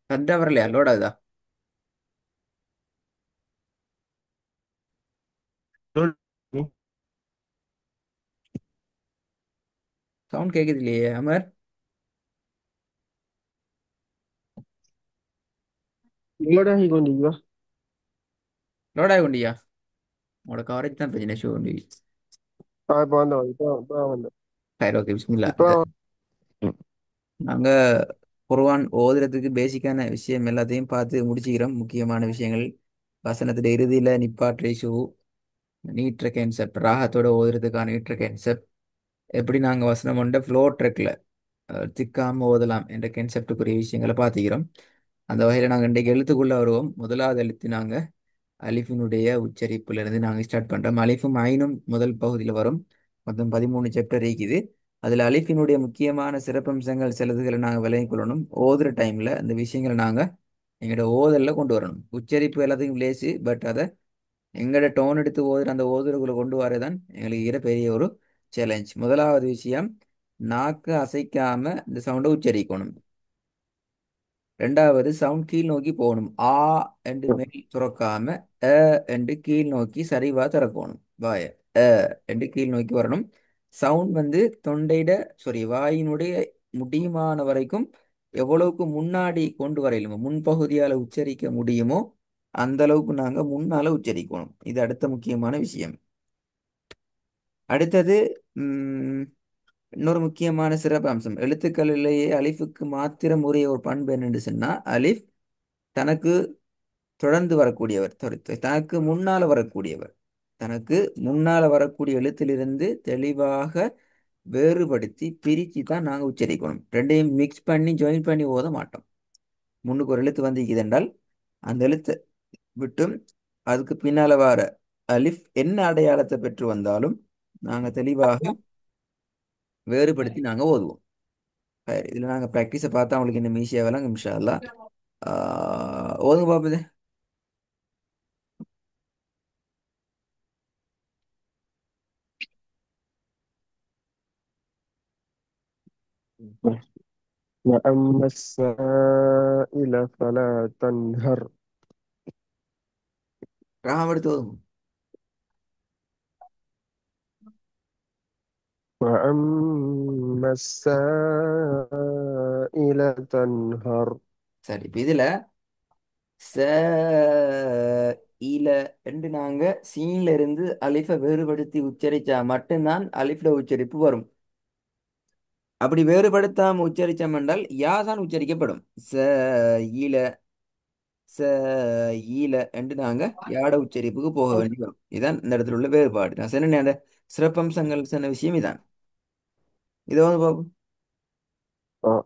கரெக்டா வரலையா? லோட் ஆகுதா? சவுண்ட் கேக்குது இல்லையே அமர்? லோட் ஆகி கொண்டிருக்கா? லோட் ஆகி கொண்டியா? உங்களோட கவரேஜ் தான் பிரச்சனை ஷோ கொண்டு. இப்போ வந்தோம். இப்போ வந்தோம். சரி, ஓகே, பிஸ்மில்லா. இப்போ நாங்க குர்ஆன் ஓதுறதுக்கு பேசிக்கான விஷயம் எல்லாத்தையும் பார்த்து முடிச்சுக்கிறோம். முக்கியமான விஷயங்கள் வசனத்துல இறுதியில நிப்பாற்றை ஷூ, நீட்ற கேன்செப்ட், ராகத்தோட ஓதுறதுக்கான நீட்ற கேன்செப்ட், எப்படி நாங்க வசனம் கொண்ட ஃப்ளோ ட்ரெக்ல திக்காம ஓதலாம் என்ற கன்செப்டுக்குரிய விஷயங்களை பார்த்துக்கிறோம். அந்த வகையில் நாங்கள் இன்றைக்கு எழுத்துக்குள்ள வருவோம். முதலாவது எழுத்து நாங்க அலிஃபினுடைய உச்சரிப்புல இருந்து நாங்கள் ஸ்டார்ட் பண்றோம். அலிஃபும் ஐனும் முதல் பகுதியில் வரும். மொத்தம் 13 சாப்டர் இருக்குது. அதுல அலிஃபினுடைய முக்கியமான சிறப்பம்சங்கள் சிலதுகளை நாங்கள் விளங்கிக் கொள்ளணும். ஓதுற டைம்ல அந்த விஷயங்களை நாங்க எங்களோட ஓதல்ல கொண்டு வரணும். உச்சரிப்பு எல்லாத்துக்கும் லேசு, பட் அதை எங்களோட டோன் எடுத்து ஓதுற அந்த ஓதுறதுக்குள்ள கொண்டு வரதான் எங்களுக்கு இருக்கிற பெரிய ஒரு சேலஞ்ச். முதலாவது விஷயம், நாக்கு அசைக்காம இந்த சவுண்டை உச்சரிக்கணும். ரெண்டாவது, சவுண்ட் கீழ் நோக்கி போகணும். ஆ என்று மேல் துறக்காம அ என்று கீழ் நோக்கி சரிவா திறக்கணும் வாய. அ என்று கீழ் நோக்கி வரணும். சவுண்ட் வந்து தொண்டையிட, சாரி, வாயினுடைய முடியுமான வரைக்கும் எவ்வளவுக்கு முன்னாடி கொண்டு வரையிலுமோ, முன்பகுதியால உச்சரிக்க முடியுமோ அந்த அளவுக்கு நாங்க முன்னால உச்சரிக்கணும். இது அடுத்த முக்கியமான விஷயம். அடுத்தது, உம் இன்னொரு முக்கியமான சிறப்பு அம்சம், எழுத்துக்களிலேயே அலிஃபுக்கு மாத்திரம் உரிய ஒரு பண்பு என்னன்னு சொன்னா, அலிஃப் தனக்கு தொடர்ந்து வரக்கூடியவர், தனக்கு முன்னால வரக்கூடியவர், தனக்கு முன்னால வரக்கூடிய எழுத்திலிருந்து தெளிவாக வேறுபடுத்தி பிரித்து தான் நாங்கள் உச்சரிக்கணும். ரெண்டையும் மிக்ஸ் பண்ணி ஜாயின் பண்ணி ஓத மாட்டோம். முன்னுக்கு ஒரு எழுத்து வந்து என்றால் அந்த எழுத்தை விட்டும் அதுக்கு பின்னால வர அலிஃப் என்ன அடையாளத்தை பெற்று வந்தாலும் நாங்கள் தெளிவாக வேறுபடுத்தி நாங்கள் ஓதுவோம். சரி, இதுல நாங்கள் ப்ராக்டிஸை பார்த்தா அவங்களுக்கு இன்னும் ஈஸியாக விளங்கும் இன்ஷா அல்லாஹ். ஓதுங்க பாப்பது. وأما السائل فلا تنهر. ராகம் எடுத்து ஓதுங்க. وأما السائل تنهر. சரி, இப்போ இதுல ச இல என்று நாங்க சீன்ல இருந்து அலிஃபை வேறுபடுத்தி உச்சரிச்சா மட்டும்தான் அலிஃப்ல உச்சரிப்பு வரும். அப்படி வேறுபடுத்தாம உச்சரிச்சோம் என்றால் யா தான் உச்சரிக்கப்படும். ச ஈல, ச ஈல என்று நாங்க யாட உச்சரிப்புக்கு போக வேண்டி வரும். இதான் இந்த இடத்துல உள்ள வேறுபாடு. நான் சொன்ன அந்த சிறப்பம்சங்கள் சொன்ன விஷயம் இதான். இதை வந்து பார்ப்போம். آه.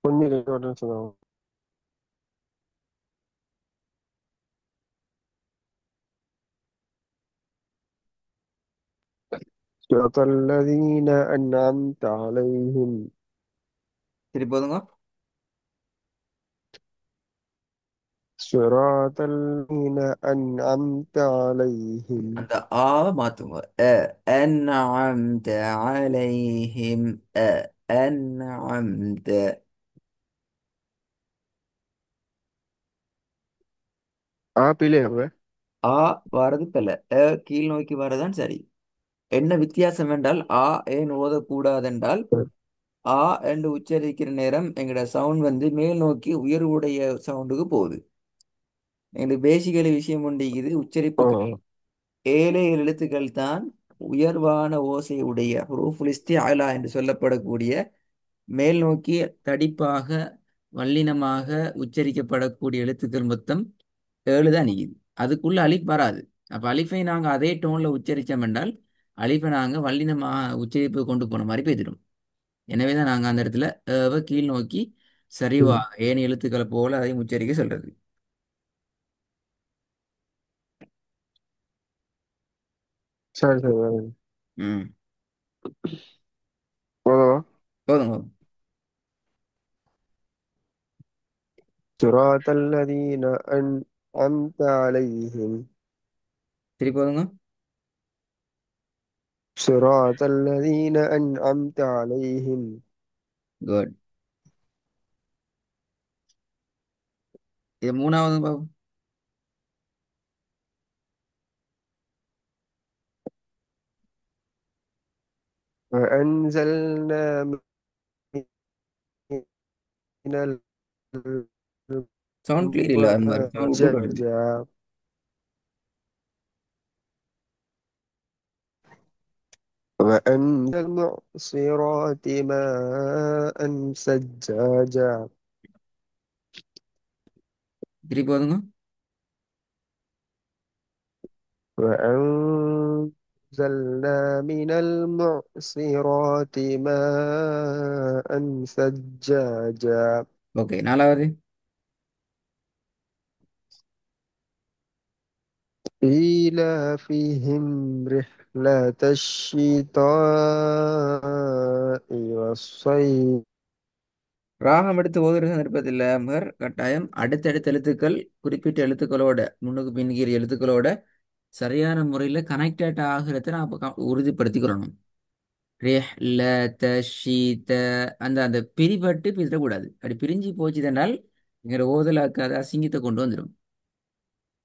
கொஞ்சம் கேட்கணும்னு சொன்னாங்க. صراط الذين أنعمت عليهم. சரி, போதுங்க. صراط الذين أنعمت عليهم. அந்த ஆவை மாத்துங்க. அ அன்அம்த அலைஹிம். அ அன்அம்த. ஆப்பிளே அவ. ஆ வாரது பிள்ளை, கீழ் நோக்கி வரதான் சரி. என்ன வித்தியாசம் என்றால், ஏன் ஓதக்கூடாதென்றால், ஆ என்று உச்சரிக்கிற நேரம் எங்களோட சவுண்ட் வந்து மேல் நோக்கி உயர்வுடைய சவுண்டுக்கு போகுது. எங்களுக்கு பேசிக்கலி விஷயம் உண்டு. இது உச்சரிப்புகள் آه. 7 எழுத்துக்கள் தான் உயர்வான ஓசை உடைய ஹுரூஃபுல் இஸ்திஅலா என்று சொல்லப்படக்கூடிய மேல் நோக்கி தடிப்பாக வல்லினமாக உச்சரிக்கப்படக்கூடிய எழுத்துக்கள் மொத்தம் 7 தான் நிக்குது. அதுக்குள்ள அலிஃப் வராது. அப்ப அலிஃபை நாங்க அதே டோன்ல உச்சரித்தோம் என்றால் அலிஃபை நாங்க வல்லினமாக உச்சரிப்பு கொண்டு போன மாதிரி பேசிடும். எனவே தான் நாங்க அந்த இடத்துல கீழ் நோக்கி ம். சரிவாக ஏனைய எழுத்துக்களை போல அதையும் உச்சரிக்க சொல்றது. சரி சரி. ம். போதுமா? போதும், போதும். صراط الذين أن أنعمت عليهم திருப்பி போதுங்க. صراط الذين أنعمت عليهم குட். இது மூணாவது பாபு. وأنزلنا من சவுண்ட் கிளியர் இல்ல அது மாதிரி الماء சவுண்ட் விட்டு வருது. ثجاجا وأنزل المعصرات ماء ثجاجا திருப்பி போதுங்க. وأنزلنا من المعصرات ماء ثجاجا ஓகே, நாலாவது. إيلافهم رحلة الشتاء والصيف ராகம் எடுத்து ஓதுற சந்தர்ப்பத்தில் மகர் கட்டாயம் அடுத்தடுத்த எழுத்துக்கள் குறிப்பிட்ட எழுத்துக்களோட முன்னுக்கு பின்னுக்கு எழுத்துக்களோட சரியான முறையில் கனெக்டட் ஆகிறத நான் அப்ப உறுதிப்படுத்திக்கிறணும். ரேஹ் ல த ஷீ த அந்த அந்த பிரிபட்டு பிரித்தக்கூடாது. அப்படி பிரிஞ்சு போச்சுதென்றால் எங்களோட ஓதலாக்கு அது அசிங்கத்தை கொண்டு வந்துடும்.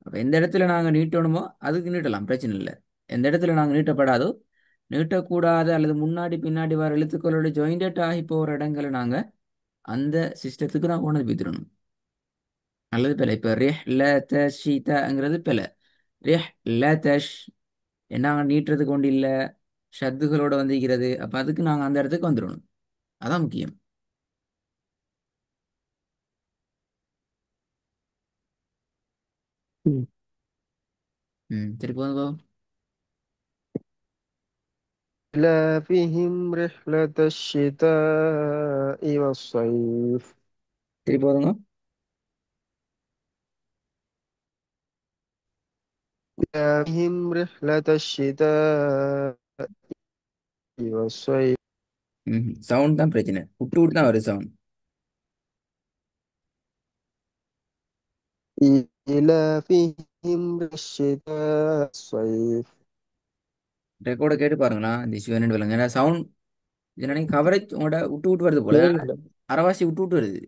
அப்போ எந்த இடத்துல நாங்கள் நீட்டணுமோ அதுக்கு நீட்டலாம், பிரச்சனை இல்லை. எந்த இடத்துல நாங்கள் நீட்டப்படாதோ, நீட்டக்கூடாத அல்லது முன்னாடி பின்னாடி வர எழுத்துக்களோட ஜாயிண்டட் ஆகி போகிற இடங்களை நாங்கள் அந்த சிஸ்டத்துக்கு நான் கொண்டு போய்த்திடணும். நல்லது பிள்ளை. இப்போ ரேஹ் ல த ஷீ தங்கிறது பிள்ளை. ரேஹ் ல தஷ் நாங்கள் நீட்டுறது கொண்டு இல்லை, ஷத்துகளோட வந்திருக்கிறது. அப்போ அதுக்கு நாங்கள் அந்த இடத்துக்கு வந்துடணும். அதான் முக்கியம். ம், திருப்பி வந்து பாப்போம். إيلافهم رحلة الشتاء والصيف திருப்பி போதுங்க. إيلافهم رحلة الشتاء والصيف ம், சவுண்ட் தான் பிரச்சனை, விட்டு விட்டு தான் வருது சவுண்ட். إيلافهم الشتاء والصيف ரெக்கார்டை கேட்டு பாருங்களா இந்த இஷ்யூ என்னன்னு விளங்க. ஏன்னா சவுண்ட் என்ன கவரேஜ் உங்களோட விட்டு விட்டு வருது போல, கேளுங்க. அரைவாசி விட்டு விட்டு வருது.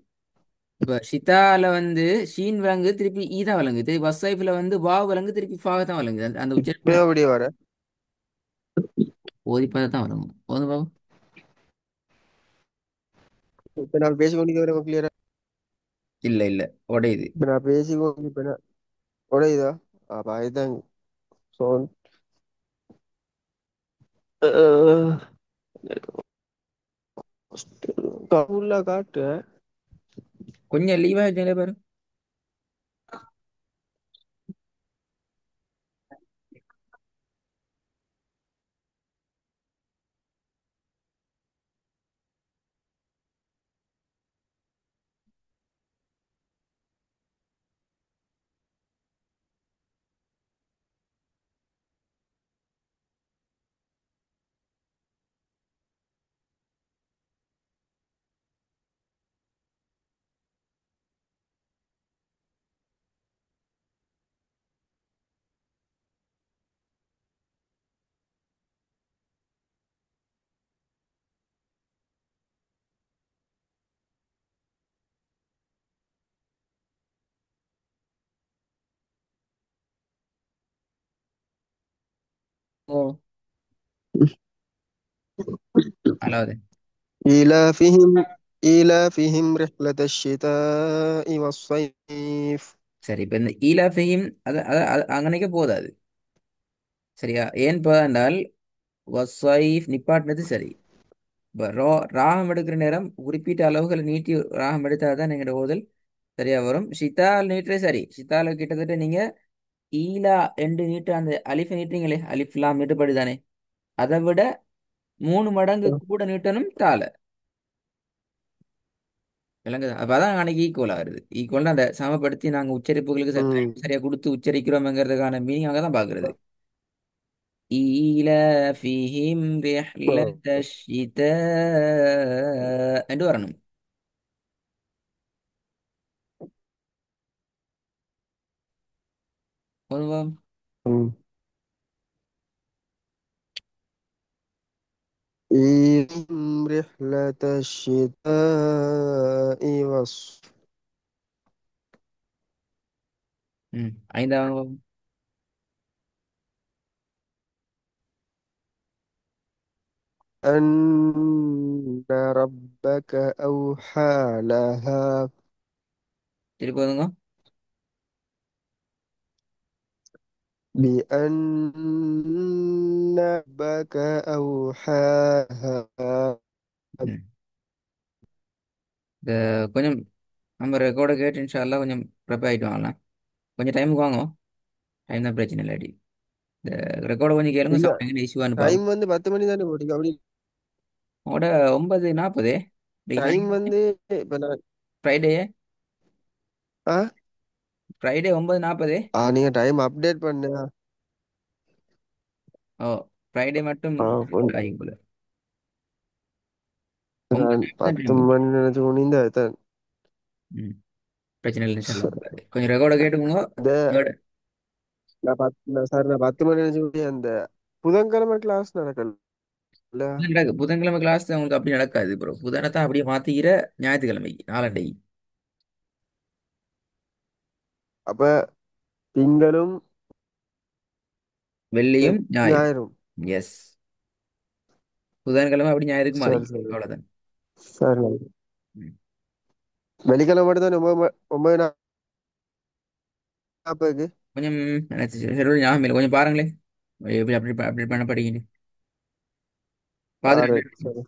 இப்போ ஷிதால வந்து ஷீன் விலங்கு திருப்பி ஈ தான் விலங்கு, திருப்பி வசைஃபில் வந்து வா விலங்கு திருப்பி ஃபாக தான் விலங்கு. அந்த அந்த உச்சரிப்பு இப்பயும் அப்படியே வர ஓதிப்பதை தான் விளங்கும். போதும் பாபு. இப்ப நான் பேசிக்கொண்டு வரேன் கிளியரா. இல்லை இல்லை, உடையுது. இப்ப நான் பேசிக்கொண்டு இப்ப நான் உடையுதா? அப்ப அதுதான் சொல் உள்ள காட்டு. கொஞ்சம் லீவாக வச்சுங்களே பாரு. ஓ, அதாவது إيلافهم إيلافهم رحلة الشتاء والصيف சரி. இப்போ இந்த ஈலாஃபையும் அங்கனைக்க போதாது. சரியா? ஏன் போதாண்டால் வசைஃப் நிப்பாட்டினது சரி. இப்போ ராகம் எடுக்கிற நேரம் குறிப்பிட்ட அளவுகளை நீட்டி ராகம் எடுத்தால் தான் எங்களோட ஓதல் சரியா வரும். ஷிதால் நீட்டுறது சரி. ஷிதால கிட்டத்தட்ட நீங்க ஈலா என்று நீட்டு அந்த அலிஃபை நீட்டுறீங்களே, அலிஃப்லாம் நீட்டப்படுதானே, அதை விட 3 மடங்கு கூட நீட்டணும் தால. விளங்குதா? அப்போ அதான் அன்னைக்கு ஈக்குவல் ஆகுது. ஈக்குவல்னா அந்த சமப்படுத்தி நாங்கள் உச்சரிப்புகளுக்கு ம். சரியா கொடுத்து உச்சரிக்கிறோம்ங்கிறதுக்கான மீனிங் அங்கே தான் பார்க்கறது. ஈலஃபிஹிம் ரிஹ்லத ஷிதா என்று வரணும். பொதுவாக ம். إيهم رحلة الشتاء والصيف ம் ஐந்தாவது أن ربك أوحى لها திருப்பி வந்துங்க. بأن ربك أوحاها ம் இந்த கொஞ்சம் நம்ம ரெக்கார்டை கேட்டு இன்ஷால்லா கொஞ்சம் ப்ரிப்பேர் ஆகிட்டு வாங்கலாம். கொஞ்சம் டைமுக்கு வாங்க. டைம் தான் பிரச்சனை இல்லாட்டி இந்த ரெக்கார்டை கொஞ்சம் கேளுங்க. இல்ல சவுண்ட் எங்கே இஷ்யூவான்னு டைம் பார்ப்போம். வந்து 10 மணி தானே போட்டுங்க அப்படி உங்களோட 9:40 இன்னைக்கு டைம் சனி வந்து இப்ப நான் ஃப்ரைடே. ஆ ஃப்ரைடே 9:40. நீங்க டைம் அப்டேட் பண்ணுங்க ஓ ஃப்ரைடே மட்டும் கொஞ்சம் ஆகிக்கும் போல. நான் 9 தான் பத்து டைம். மணி நினைச்சு கொண்டு ம் பிரச்சனை இல்லை இன்ஷால்லா. கொஞ்சம் ரெக்கார்டை கேட்டுக்கோங்க. இந்த நான் 10 மணி நினைச்சு கொண்டு அந்த புதன்கிழமை கிளாஸ் நடக்கல நடக்கு புதன்கிழமை கிளாஸ் உங்களுக்கு அப்படி நடக்காது ப்ரோ. புதனத்தை அப்படியே மாத்திக்கிற ஞாயிற்றுக்கிழமைக்கு நாளண்டைக்கு அப்ப திங்களும் வெள்ளியும் ஞாயிறு. ஞாயிறும் எஸ் புதன்கிழமை அப்படி ஞாயிறுக்கு மாறி சரி சரி அவ்வளவுதான். சரி ம். வெள்ளிக்கிழமை மட்டும் தான் 9:40 கொஞ்சம் எனக்கு சரி ஞாபகம் இல்லை. கொஞ்சம் பாருங்களேன் எப்படி அப்படி அப்படி பண்ண படிக்கணும் சரி பார்த்துட்டு. சரி